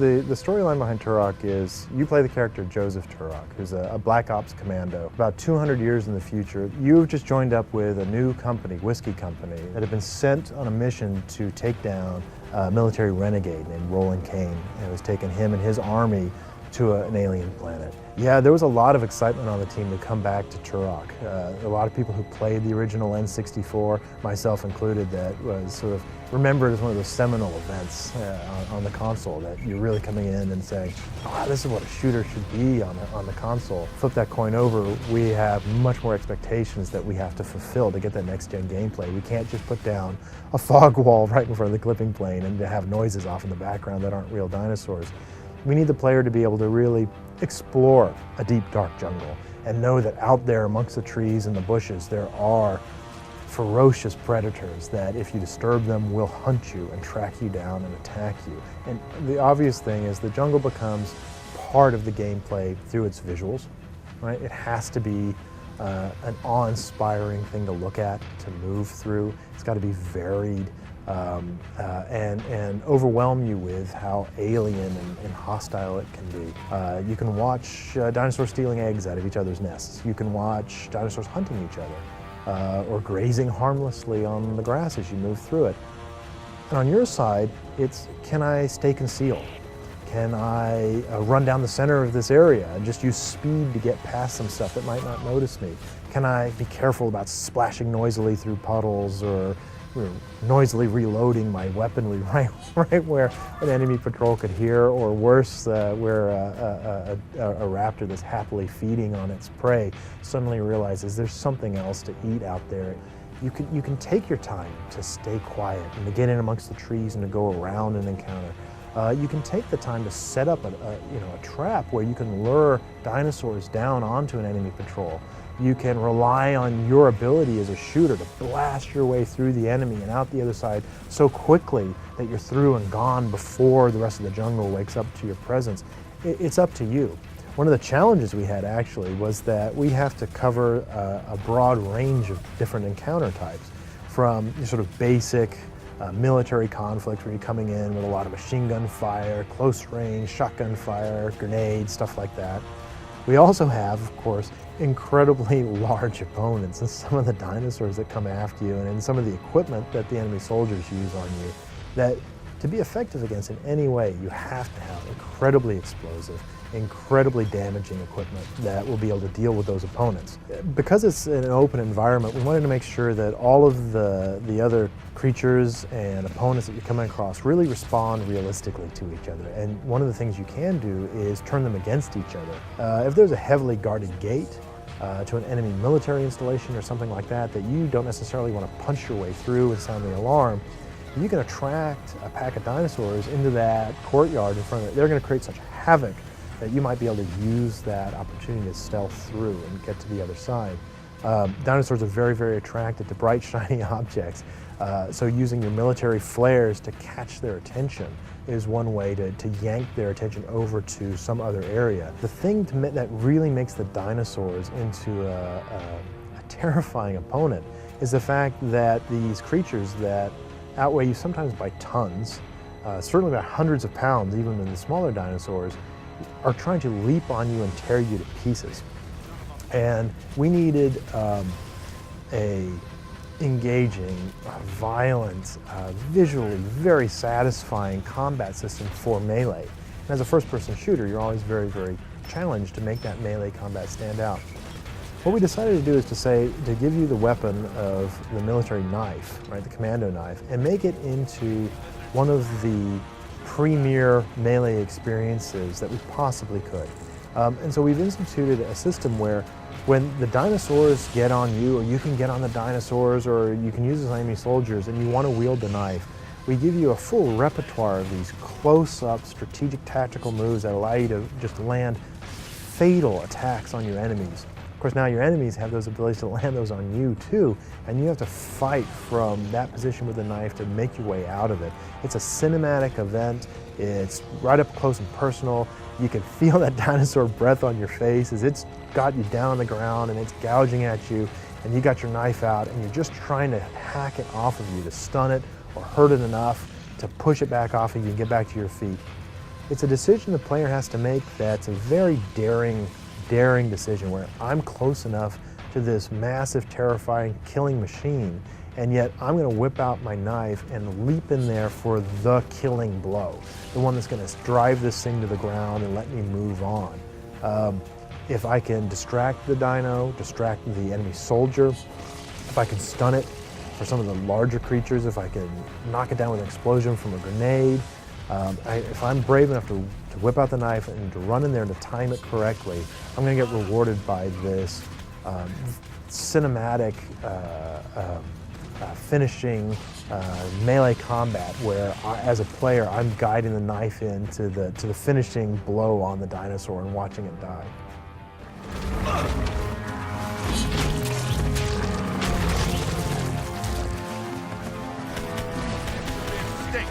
the storyline behind Turok is you play the character Joseph Turok, who's a Black Ops commando. About 200 years in the future, you've just joined up with a new company, whiskey company, that had been sent on a mission to take down a military renegade named Roland Kane. And it was taking him and his army to an alien planet. Yeah, there was a lot of excitement on the team to come back to Turok. A lot of people who played the original N64, myself included, that was sort of remembered as one of those seminal events on the console, that you're really coming in and saying, wow, this is what a shooter should be on the console. Flip that coin over, we have much more expectations that we have to fulfill to get that next-gen gameplay. We can't just put down a fog wall right in front of the clipping plane and to have noises off in the background that aren't real dinosaurs. We need the player to be able to really explore a deep, dark jungle and know that out there amongst the trees and the bushes there are ferocious predators that if you disturb them will hunt you and track you down and attack you. And the obvious thing is the jungle becomes part of the gameplay through its visuals, right? It has to be an awe-inspiring thing to look at, to move through. It's got to be varied. And overwhelm you with how alien and hostile it can be. You can watch dinosaurs stealing eggs out of each other's nests. You can watch dinosaurs hunting each other or grazing harmlessly on the grass as you move through it. And on your side, it's, can I stay concealed? Can I run down the center of this area and just use speed to get past some stuff that might not notice me? Can I be careful about splashing noisily through puddles or noisily reloading my weaponry right where an enemy patrol could hear, or worse, where a raptor that's happily feeding on its prey suddenly realizes there's something else to eat out there. You can take your time to stay quiet and to get in amongst the trees and to go around an encounter. You can take the time to set up a trap where you can lure dinosaurs down onto an enemy patrol. You can rely on your ability as a shooter to blast your way through the enemy and out the other side so quickly that you're through and gone before the rest of the jungle wakes up to your presence. It's up to you. One of the challenges we had actually was that we have to cover a broad range of different encounter types, from sort of basic military conflict where you're coming in with a lot of machine gun fire, close range, shotgun fire, grenades, stuff like that. We also have, of course, incredibly large opponents, and some of the dinosaurs that come after you and some of the equipment that the enemy soldiers use on you, that to be effective against in any way, you have to have incredibly explosive, incredibly damaging equipment that will be able to deal with those opponents. Because it's an open environment, we wanted to make sure that all of the other creatures and opponents that you're coming across really respond realistically to each other. And one of the things you can do is turn them against each other. If there's a heavily guarded gate to an enemy military installation or something like that you don't necessarily want to punch your way through and sound the alarm, you can attract a pack of dinosaurs into that courtyard in front of it. They're going to create such havoc that you might be able to use that opportunity to stealth through and get to the other side. Dinosaurs are very, very attracted to bright, shiny objects. So using your military flares to catch their attention is one way to yank their attention over to some other area. The thing that really makes the dinosaurs into a terrifying opponent is the fact that these creatures that outweigh you sometimes by tons, certainly by hundreds of pounds, even in the smaller dinosaurs, are trying to leap on you and tear you to pieces. And we needed a engaging, violent, visually very satisfying combat system for melee. And as a first-person shooter, you're always very, very challenged to make that melee combat stand out. What we decided to do is to give you the weapon of the military knife, right, the commando knife, and make it into one of the premier melee experiences that we possibly could. And so we've instituted a system where when the dinosaurs get on you, or you can get on the dinosaurs, or you can use as enemy soldiers and you want to wield the knife, we give you a full repertoire of these close-up strategic tactical moves that allow you to just land fatal attacks on your enemies. Of course, now your enemies have those abilities to land those on you too, and you have to fight from that position with the knife to make your way out of it. It's a cinematic event. It's right up close and personal. You can feel that dinosaur breath on your face as it's got you down on the ground and it's gouging at you, and you got your knife out and you're just trying to hack it off of you to stun it or hurt it enough to push it back off of you and get back to your feet. It's a decision the player has to make that's a very daring decision, where I'm close enough to this massive, terrifying, killing machine, and yet I'm going to whip out my knife and leap in there for the killing blow, the one that's going to drive this thing to the ground and let me move on. If I can distract the dino, distract the enemy soldier, if I can stun it for some of the larger creatures, if I can knock it down with an explosion from a grenade, if I'm brave enough to whip out the knife and to run in there and to time it correctly, I'm going to get rewarded by this cinematic finishing melee combat, where as a player I'm guiding the knife into the finishing blow on the dinosaur and watching it die. Stink.